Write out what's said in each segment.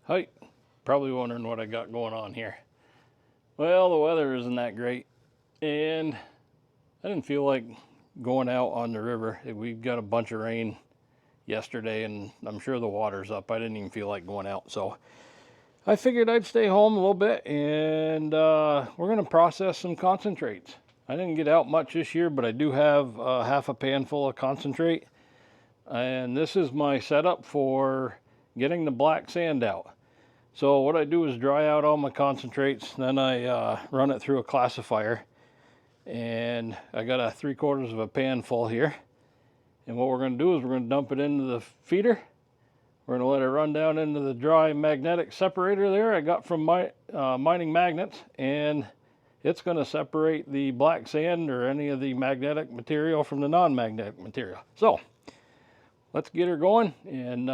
Hi, probably wondering what I got going on here. Well, the weather isn't that great, and I didn't feel like going out on the river. We got a bunch of rain yesterday, and I'm sure the water's up. I didn't even feel like going out, so I figured I'd stay home a little bit, and we're going to process some concentrates. I didn't get out much this year, but I do have half a pan full of concentrate, and this is my setup for getting the black sand out. So what I do is dry out all my concentrates, then I run it through a classifier, and I got a 3/4 of a pan full here. And what we're going to do is we're going to dump it into the feeder. We're going to let it run down into the dry magnetic separator there I got from my mining magnets, and it's going to separate the black sand or any of the magnetic material from the non-magnetic material. So let's get her going, and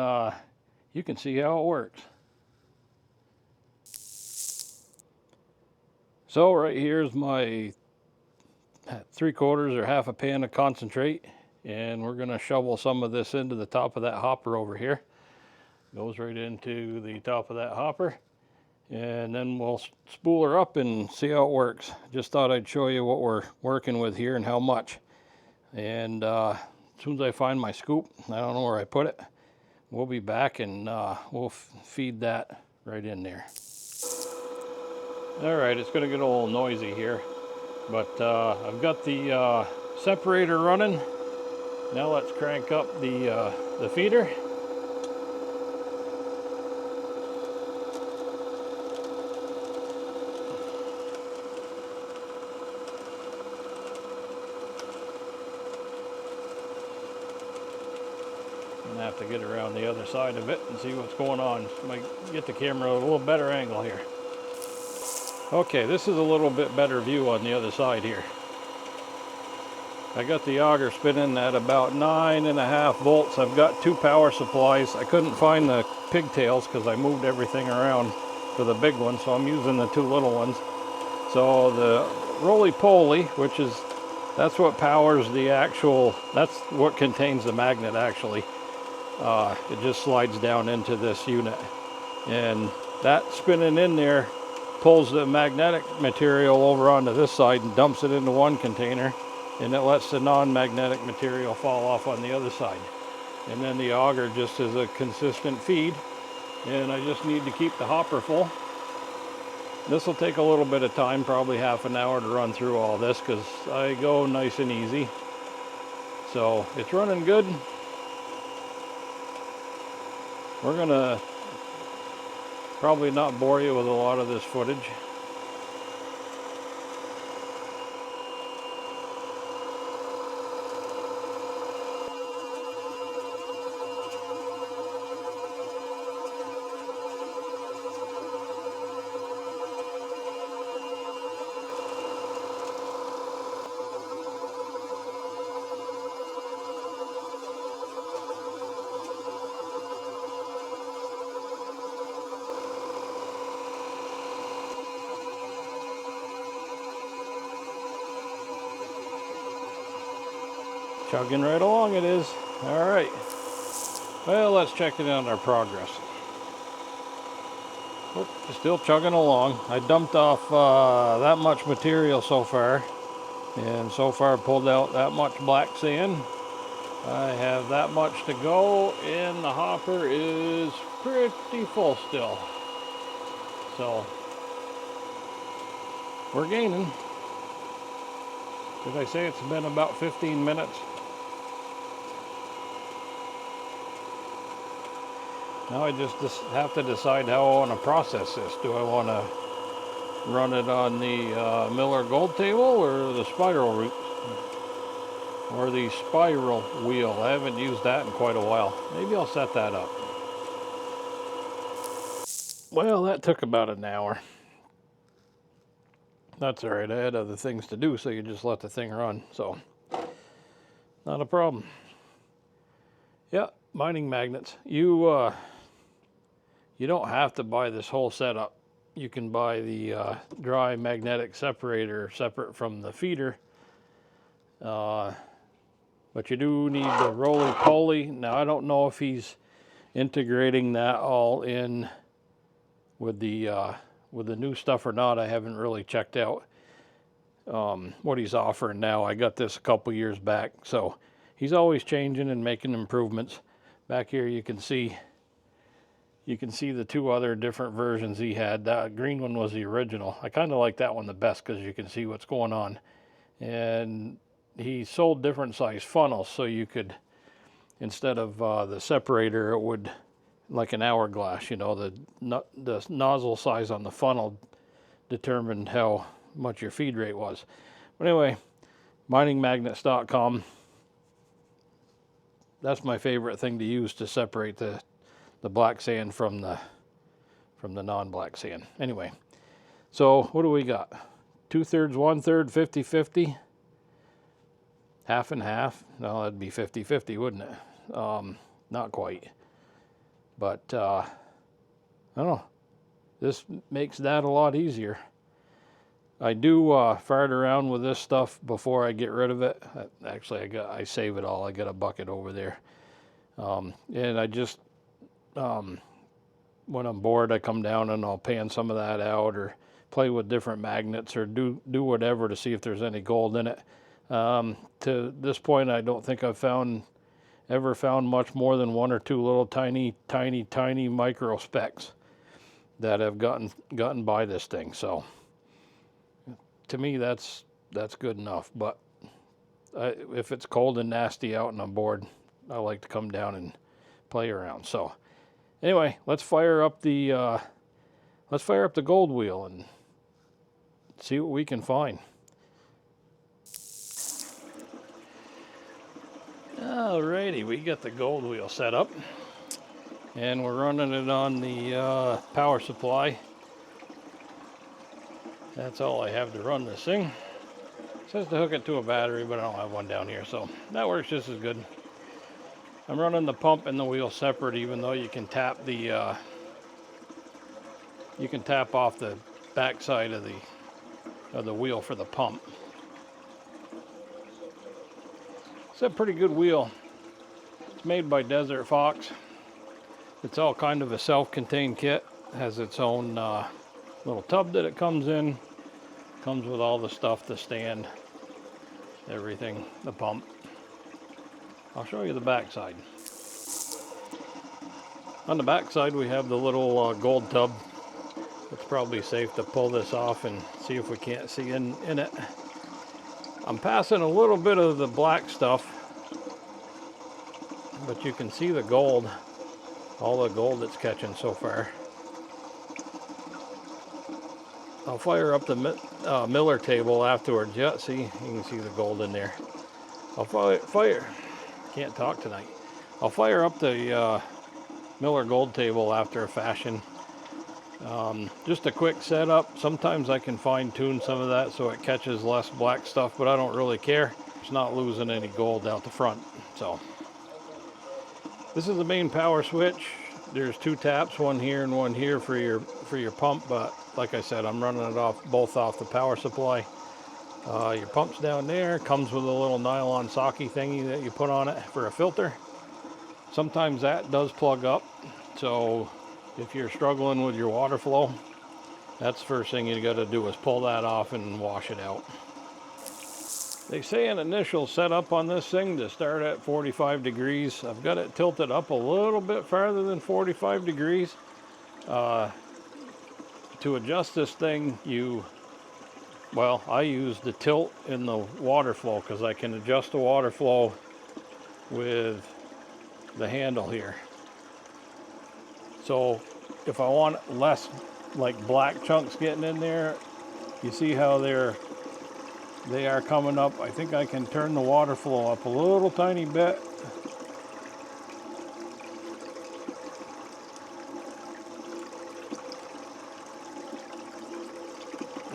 you can see how it works. So right here's my 3/4 or half a pan of concentrate, and we're going to shovel some of this into the top of that hopper over here. Goes right into the top of that hopper, and then we'll spool her up and see how it works. Just thought I'd show you what we're working with here and how much. And as soon as I find my scoop, I don't know where I put it, we'll be back, and we'll feed that right in there. All right, it's going to get a little noisy here, but I've got the separator running. Now let's crank up the feeder. I'm gonna have to get around the other side of it and see what's going on. Might get the camera a little better angle here. Okay, this is a little bit better view on the other side here. I got the auger spinning at about 9.5 volts. I've got 2 power supplies. I couldn't find the pigtails because I moved everything around for the big one, so I'm using the 2 little ones. So the roly-poly, that's what powers the actual, that's what contains the magnet actually. It just slides down into this unit, and that spinning in there pulls the magnetic material over onto this side and dumps it into one container, and it lets the non-magnetic material fall off on the other side. And then the auger just is a consistent feed, and I just need to keep the hopper full. This will take a little bit of time, probably half an hour to run through all this, because I go nice and easy. So it's running good. We're gonna probably not bore you with a lot of this footage. Chugging right along it is. All right. Well, let's check it out our progress. Oh, still chugging along. I dumped off that much material so far, and so far pulled out that much black sand. I have that much to go, and the hopper is pretty full still. So we're gaining. Did I say it's been about 15 minutes? Now I just have to decide how I want to process this. Do I want to run it on the Miller Gold table or the spiral route? Or the spiral wheel? I haven't used that in quite a while. Maybe I'll set that up. Well, that took about an hour. That's all right. I had other things to do, so you just let the thing run. So, not a problem. Yeah, mining magnets. You don't have to buy this whole setup. You can buy the dry magnetic separator separate from the feeder. But you do need the roly-poly. Now, I don't know if he's integrating that all in with the new stuff or not. I haven't really checked out what he's offering now. I got this a couple years back, so he's always changing and making improvements. Back here you can see the two other different versions he had. That green one was the original. I kind of like that one the best because you can see what's going on. And he sold different size funnels, so you could, instead of the separator, it would, like an hourglass, you know, the nozzle size on the funnel determined how much your feed rate was. But anyway, miningmagnets.com. That's my favorite thing to use to separate the black sand from the non-black sand. Anyway, so what do we got? 2/3, 1/3, 50/50, half and half. No, that'd be 50/50, wouldn't it? Not quite, but I don't know. This makes that a lot easier. I do fart around with this stuff before I get rid of it. Actually, I save it all. I got a bucket over there, and I just when I'm bored, I come down and I'll pan some of that out, or play with different magnets, or do whatever to see if there's any gold in it. To this point, I don't think I've ever found much more than one or two little tiny micro specks that have gotten by this thing. So to me, that's good enough. But if it's cold and nasty out and I'm bored, I like to come down and play around. So anyway, let's fire up the gold wheel and see what we can find. Alrighty, we got the gold wheel set up, and we're running it on the power supply. That's all I have to run this thing. It says to hook it to a battery, but I don't have one down here, so that works just as good. I'm running the pump and the wheel separate, even though you can tap off the back side of the wheel for the pump. It's a pretty good wheel. It's made by Desert Fox. It's all kind of a self-contained kit. It has its own little tub that it comes in. Comes with all the stuff, the stand, everything, the pump. I'll show you the back side. On the back side we have the little gold tub. It's probably safe to pull this off and see if we can't see in it. I'm passing a little bit of the black stuff, but you can see the gold, all the gold it's catching so far. I'll fire up the Miller table afterwards. Yeah, see, you can see the gold in there. I'll fire. Can't talk tonight. I'll fire up the Miller gold table after a fashion. Just a quick setup. Sometimes I can fine tune some of that so it catches less black stuff, but I don't really care. It's not losing any gold out the front. So this is the main power switch. There's two taps, one here and one here for your pump, but like I said, I'm running it both off the power supply. Your pump's down there. Comes with a little nylon socky thingy that you put on it for a filter. Sometimes that does plug up, so if you're struggling with your water flow, that's the first thing you got to do is pull that off and wash it out. They say an initial setup on this thing to start at 45 degrees. I've got it tilted up a little bit farther than 45 degrees. To adjust this thing, I use the tilt in the water flow because I can adjust the water flow with the handle here. So if I want less like black chunks getting in there, you see how they are coming up. I think I can turn the water flow up a little tiny bit.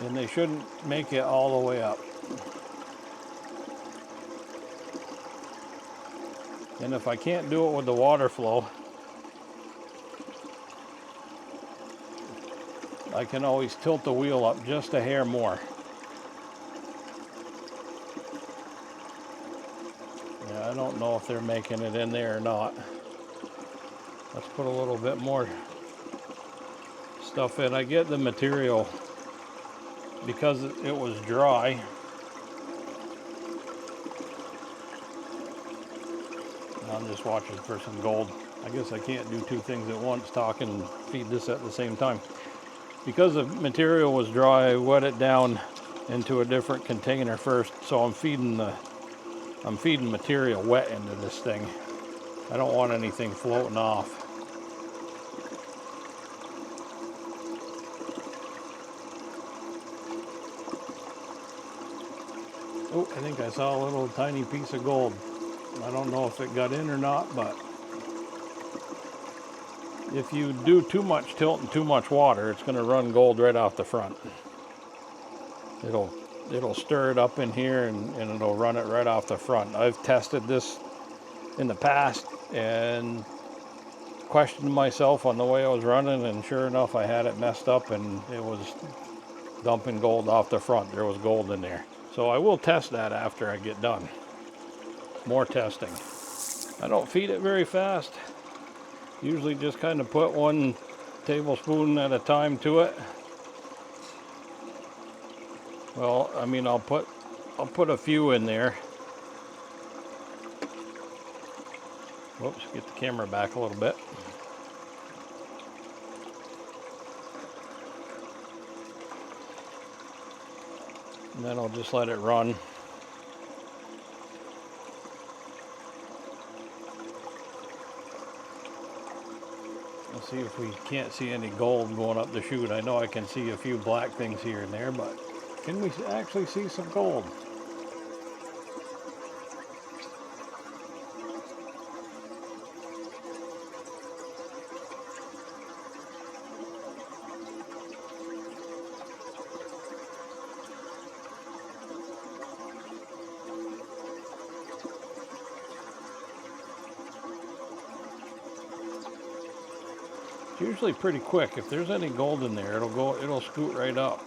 And they shouldn't make it all the way up. And if I can't do it with the water flow, I can always tilt the wheel up just a hair more. Yeah, I don't know if they're making it in there or not. Let's put a little bit more stuff in. I get the material because it was dry. I'm just watching for some gold. I guess I can't do two things at once, talk and feed this at the same time. Because the material was dry, I wet it down into a different container first, so I'm feeding material wet into this thing. I don't want anything floating off. Oh, I think I saw a little tiny piece of gold. I don't know if it got in or not, but if you do too much tilt and too much water, it's going to run gold right off the front. It'll stir it up in here and it'll run it right off the front. I've tested this in the past and questioned myself on the way I was running, and sure enough, I had it messed up and it was dumping gold off the front. There was gold in there. So I will test that after I get done. More testing. I don't feed it very fast. Usually just kind of put 1 tablespoon at a time to it. Well, I mean, I'll put a few in there. Whoops, get the camera back a little bit. And then I'll just let it run. Let's see if we can't see any gold going up the chute. I know I can see a few black things here and there, but can we actually see some gold? It's usually pretty quick. If there's any gold in there, it'll scoot right up.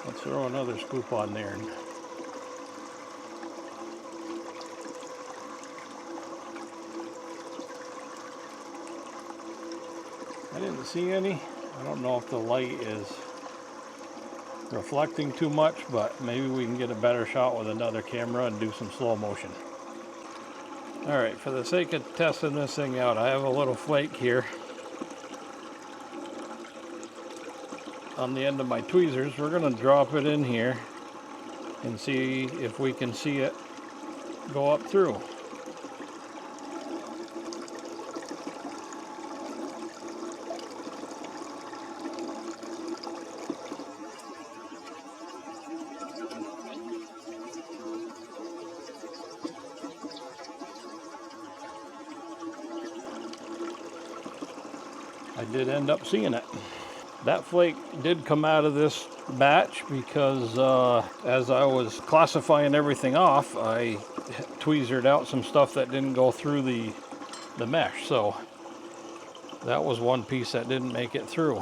Let's throw another scoop on there. I didn't see any. I don't know if the light is reflecting too much, but maybe we can get a better shot with another camera and do some slow motion. All right, for the sake of testing this thing out, I have a little flake here on the end of my tweezers. We're going to drop it in here and see if we can see it go up through. I did end up seeing it. That flake did come out of this batch because as I was classifying everything off, I tweezered out some stuff that didn't go through the mesh. So that was one piece that didn't make it through.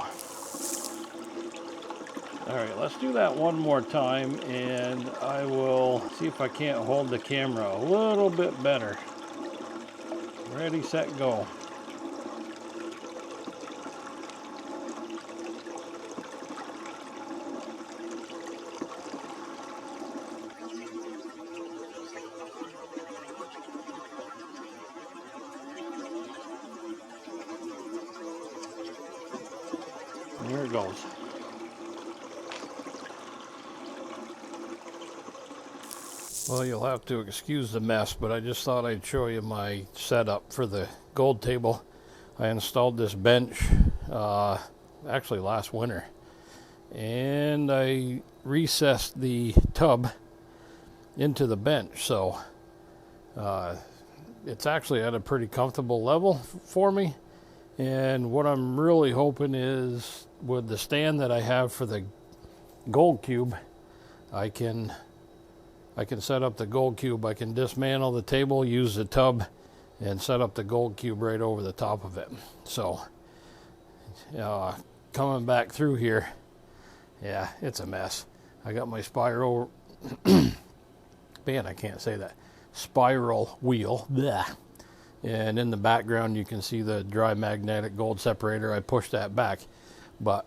All right, let's do that one more time, and I will see if I can't hold the camera a little bit better. Ready, set, go. Here it goes. Well, you'll have to excuse the mess, but I just thought I'd show you my setup for the gold table. I installed this bench actually last winter, and I recessed the tub into the bench, so it's actually at a pretty comfortable level for me. And what I'm really hoping is, with the stand that I have for the gold cube, I can set up the gold cube. I can dismantle the table, use the tub, and set up the gold cube right over the top of it. So coming back through here, yeah, it's a mess. I got my spiral man, I can't say that, spiral wheel. Bleh. And in the background you can see the dry magnetic gold separator. I pushed that back, but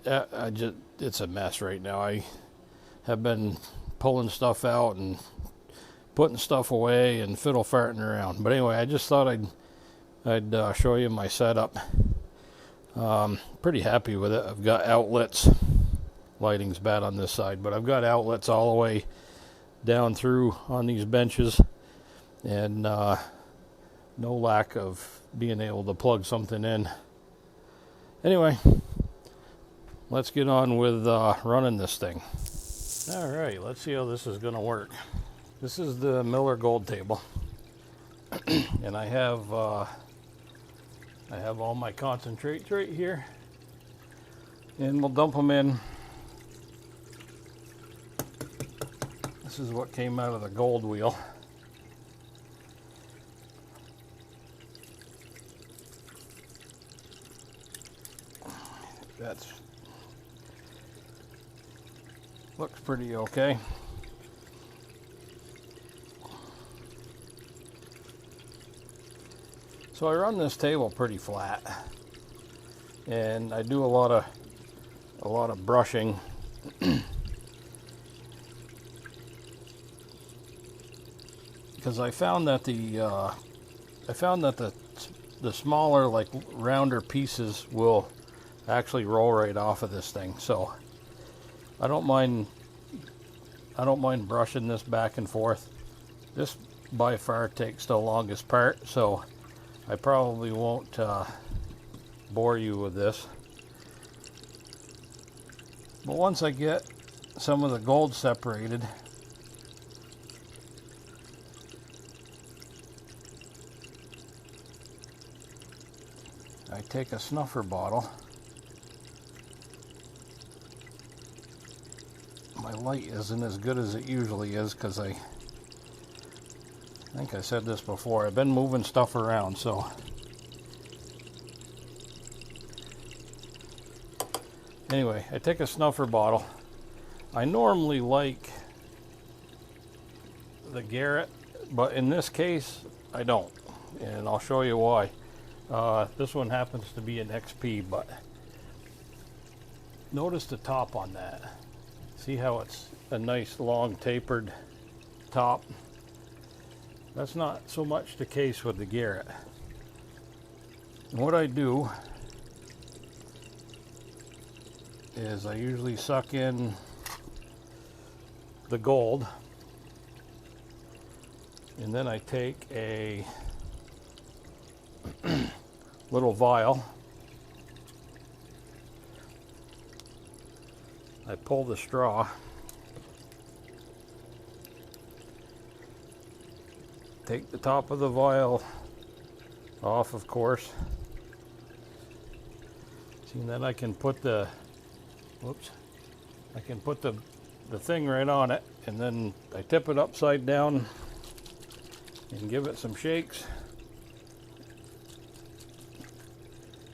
it's a mess right now. I have been pulling stuff out and putting stuff away and fiddle farting around. But anyway, I just thought I'd show you my setup. Pretty happy with it. I've got outlets. Lighting's bad on this side, but I've got outlets all the way down through on these benches, and no lack of being able to plug something in. Anyway, let's get on with running this thing. All right, let's see how this is going to work. This is the Miller Gold table, and I have all my concentrates right here, and we'll dump them in. This is what came out of the gold wheel. That's looks pretty okay. So I run this table pretty flat, and I do a lot of brushing. Because I found that the smaller, like rounder pieces will actually roll right off of this thing. So I don't mind brushing this back and forth. This by far takes the longest part, so I probably won't bore you with this. But once I get some of the gold separated, I take a snuffer bottle. My light isn't as good as it usually is because I think I said this before. I've been moving stuff around, so anyway, I take a snuffer bottle. I normally like the Garrett, but in this case I don't, and I'll show you why. This one happens to be an XP, but notice the top on that. See how it's a nice long tapered top? That's not so much the case with the Garrett. And what I do is I usually suck in the gold, and then I take a little vial. I pull the straw, take the top of the vial off, of course. See, and then I can put the thing right on it, and then I tip it upside down and give it some shakes,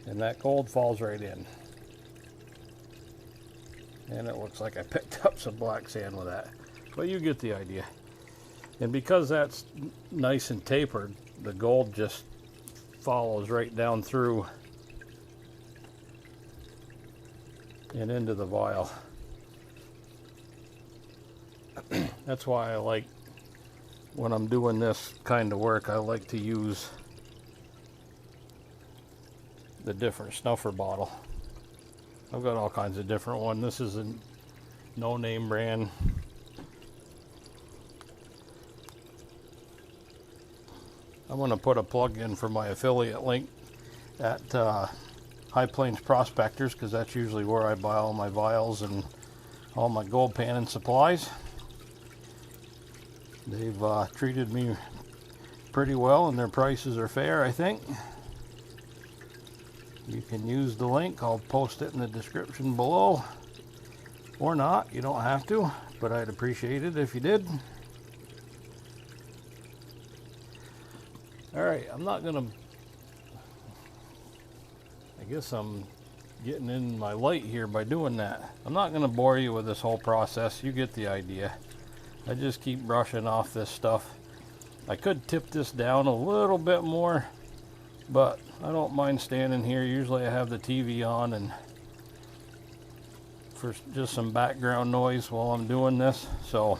and that gold falls right in. And it looks like I picked up some black sand with that, but you get the idea. And because that's nice and tapered, the gold just follows right down through and into the vial. That's why I like, when I'm doing this kind of work, I like to use the different snuffer bottle. I've got all kinds of different ones. This is a no-name brand. I'm going to put a plug in for my affiliate link at High Plains Prospectors, because that's usually where I buy all my vials and all my gold panning supplies. They've treated me pretty well, and their prices are fair, I think. You can use the link. I'll post it in the description below, or not. You don't have to, but I'd appreciate it if you did. Alright, I'm not gonna, I guess I'm getting in my light here by doing that. I'm not gonna bore you with this whole process. You get the idea. I just keep brushing off this stuff, I could tip this down a little bit more, but I don't mind standing here. Usually I have the TV on and for just some background noise while I'm doing this, so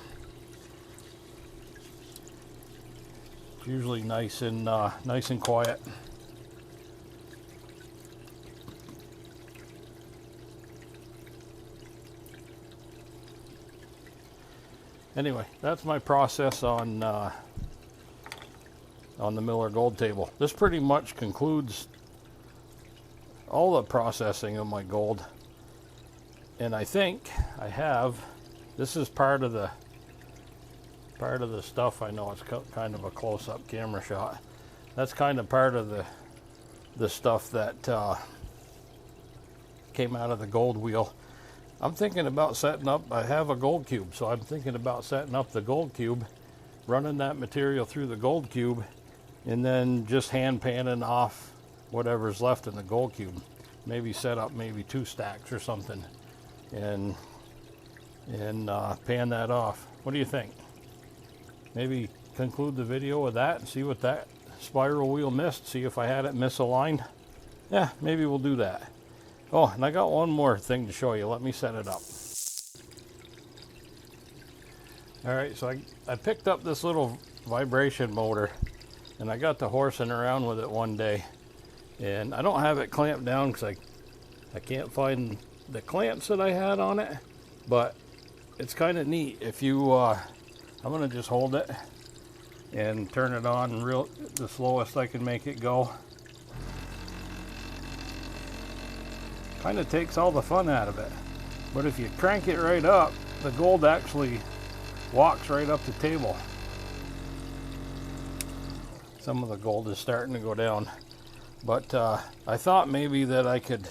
it's usually nice and quiet. Anyway, that's my process on the Miller Gold table. This pretty much concludes all the processing of my gold. And I think I have, this is part of the stuff. I know it's kind of a close-up camera shot. That's kind of part of the stuff that came out of the gold wheel. I'm thinking about setting up, I have a gold cube, so I'm thinking about setting up the gold cube, running that material through the gold cube, and then just hand panning off whatever's left in the gold cube. Maybe set up maybe 2 stacks or something, and pan that off. What do you think? Maybe conclude the video with that and see what that spiral wheel missed, see if I had it misaligned. Yeah, maybe we'll do that. Oh, and I got one more thing to show you. Let me set it up. Alright, so I picked up this little vibration motor, and I got to horsing around with it one day. And I don't have it clamped down because I can't find the clamps that I had on it. But it's kind of neat. If you, I'm going to just hold it and turn it on the slowest I can make it go. Kind of takes all the fun out of it. But if you crank it right up, the gold actually walks right up the table. Some of the gold is starting to go down, but I thought maybe that I could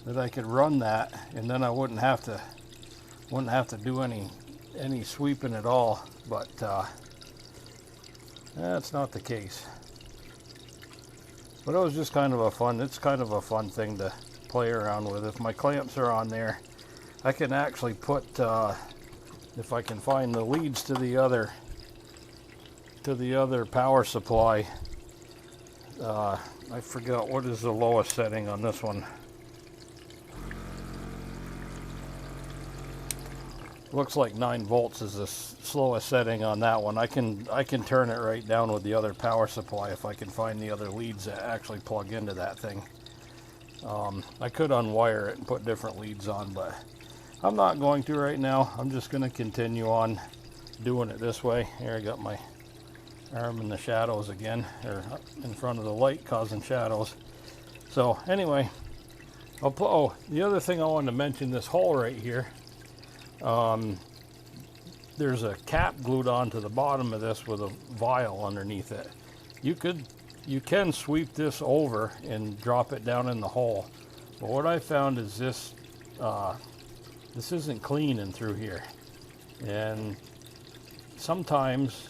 run that, and then I wouldn't have to do any sweeping at all. But that's not the case. But it was just kind of a fun. It's kind of a fun thing to play around with. If my clamps are on there, I can actually put, if I can find the leads to the other power supply. I forgot what is the lowest setting on this one. Looks like 9 volts is the slowest setting on that one. I can turn it right down with the other power supply if I can find the other leads that actually plug into that thing. I could unwire it and put different leads on, but I'm not going to right now. I'm just going to continue on doing it this way. Here, I got my arm in the shadows again, or in front of the light causing shadows. So anyway, the other thing I wanted to mention, this hole right here, there's a cap glued onto the bottom of this with a vial underneath it. You can sweep this over and drop it down in the hole, but what I found is this isn't clean in through here, and sometimes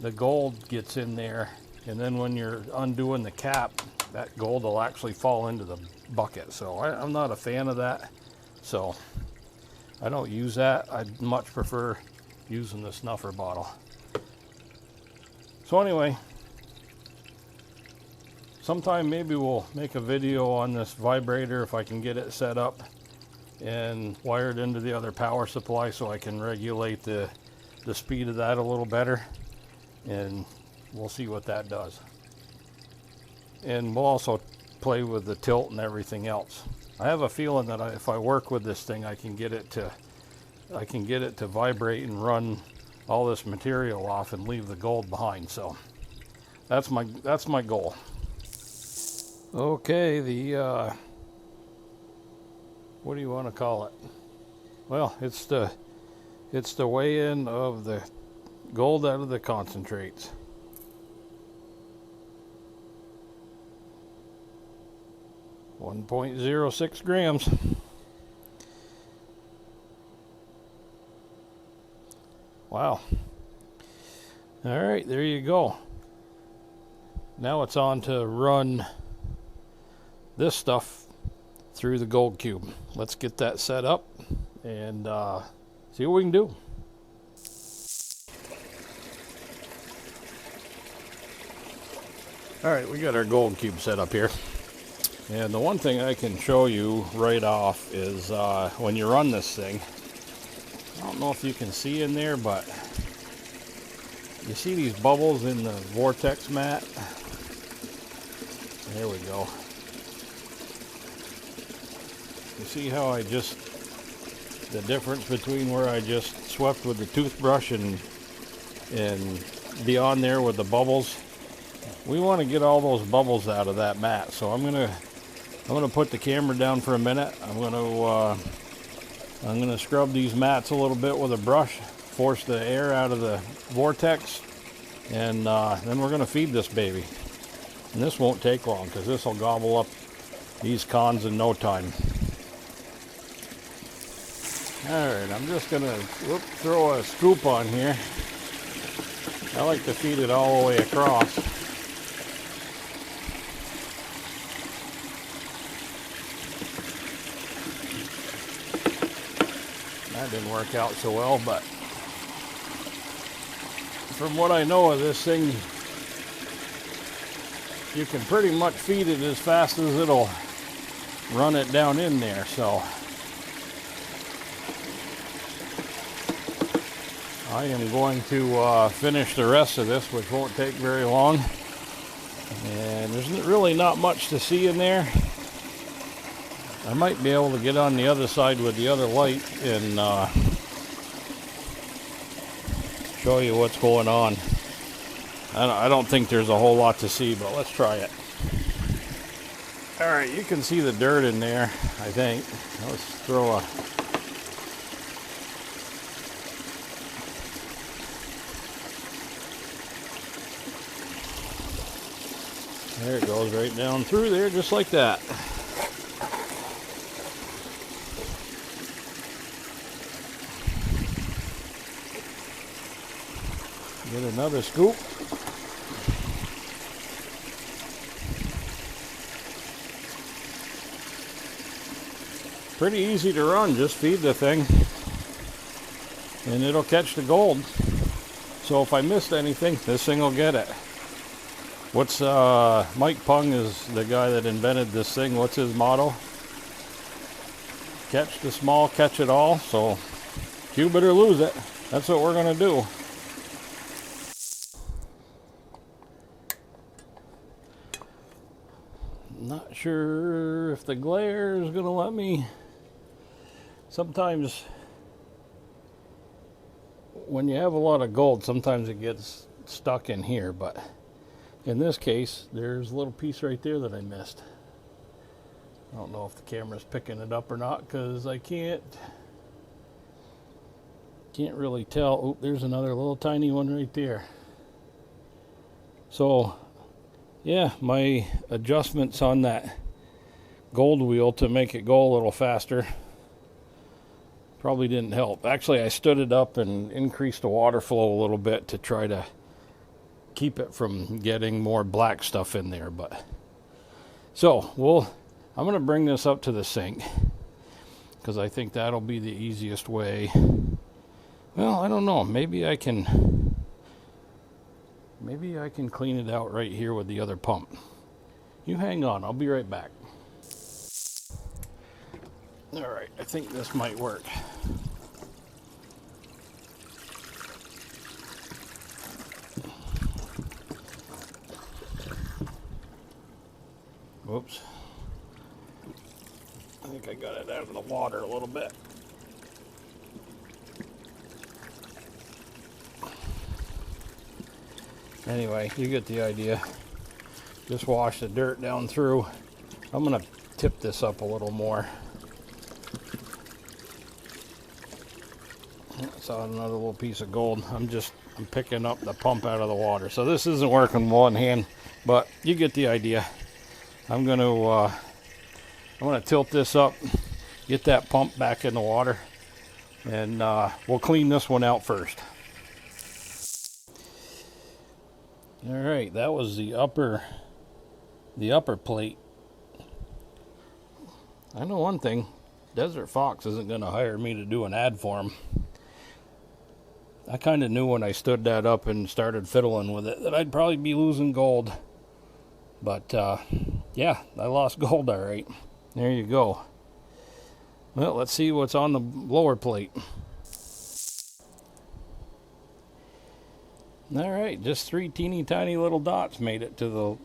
the gold gets in there, and then when you're undoing the cap, that gold will actually fall into the bucket. So I'm not a fan of that, so I don't use that. I'd much prefer using the snuffer bottle. So anyway, sometime maybe we'll make a video on this vibrator if I can get it set up and wired into the other power supply so I can regulate the speed of that a little better, and we'll see what that does. And we'll also play with the tilt and everything else. I have a feeling that if I work with this thing, I can get it to vibrate and run all this material off and leave the gold behind. So that's my goal. Okay, what do you want to call it? Well, it's the weigh-in of the gold out of the concentrates. .06 grams. Wow. All right, there you go. Now it's on to run this stuff through the gold cube. Let's get that set up and see what we can do. Alright, we got our gold cube set up here. And the one thing I can show you right off is when you run this thing, I don't know if you can see in there, but you see these bubbles in the vortex mat? There we go. You see how the difference between where I just swept with the toothbrush and beyond there with the bubbles? We want to get all those bubbles out of that mat. So I'm gonna put the camera down for a minute. I'm gonna scrub these mats a little bit with a brush, force the air out of the vortex, and then we're gonna feed this baby. And this won't take long because this will gobble up these cons in no time. Alright, I'm just gonna throw a scoop on here. I like to feed it all the way across. That didn't work out so well, but from what I know of this thing, you can pretty much feed it as fast as it'll run it down in there. So I am going to finish the rest of this, which won't take very long. And there's really not much to see in there. I might be able to get on the other side with the other light and show you what's going on. I don't think there's a whole lot to see, but let's try it. Alright, you can see the dirt in there, I think. Let's throw a... There it goes right down through there, just like that. Get another scoop. Pretty easy to run, just feed the thing and it'll catch the gold. So if I missed anything, this thing will get it. What's Mike Pung is the guy that invented this thing. What's his motto? Catch the small, catch it all. So cube it or lose it. That's what we're gonna do. Not sure if the glare is gonna let me. Sometimes when you have a lot of gold, sometimes it gets stuck in here, but in this case, there's a little piece right there that I missed. I don't know if the camera's picking it up or not because I can't really tell. Oh, there's another little tiny one right there. So yeah, my adjustments on that gold wheel to make it go a little faster probably didn't help. Actually, I stood it up and increased the water flow a little bit to try to keep it from getting more black stuff in there. But so I'm going to bring this up to the sink because I think that'll be the easiest way. Well, I don't know. Maybe I can clean it out right here with the other pump. You hang on, I'll be right back. Alright, I think this might work. Whoops. I think I got it out of the water a little bit. Anyway, you get the idea. Just wash the dirt down through. I'm going to tip this up a little more. Saw another little piece of gold. I'm picking up the pump out of the water. So this isn't working with one hand, but you get the idea. I'm going to tilt this up, get that pump back in the water, and we'll clean this one out first. All right, that was the upper plate. I know one thing, Desert Fox isn't going to hire me to do an ad for him. I kind of knew when I stood that up and started fiddling with it that I'd probably be losing gold. But yeah, I lost gold all right. There you go. Well, let's see what's on the lower plate. All right, just 3 teeny tiny little dots made it to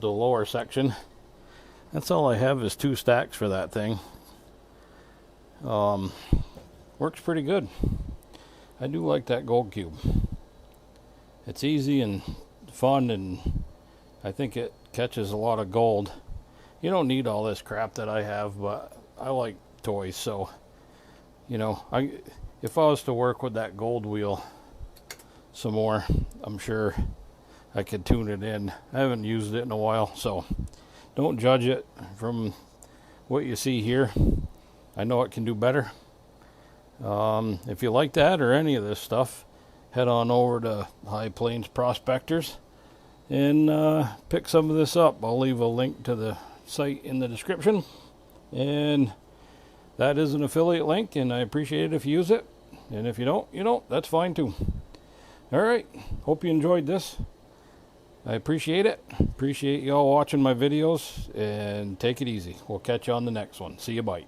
the lower section. That's all I have is 2 stacks for that thing. Works pretty good. I do like that gold cube. It's easy and fun, and I think it catches a lot of gold. You don't need all this crap that I have, but I like toys, so you know, if I was to work with that gold wheel some more, I'm sure I could tune it in. I haven't used it in a while, so don't judge it from what you see here. I know it can do better. If you like that or any of this stuff, head on over to High Plains Prospectors and pick some of this up. I'll leave a link to the site in the description, and that is an affiliate link, and I appreciate it if you use it, and if you don't, you don't. That's fine too. All right, hope you enjoyed this. I appreciate it. Appreciate y'all watching my videos, and take it easy. We'll catch you on the next one. See you, bye.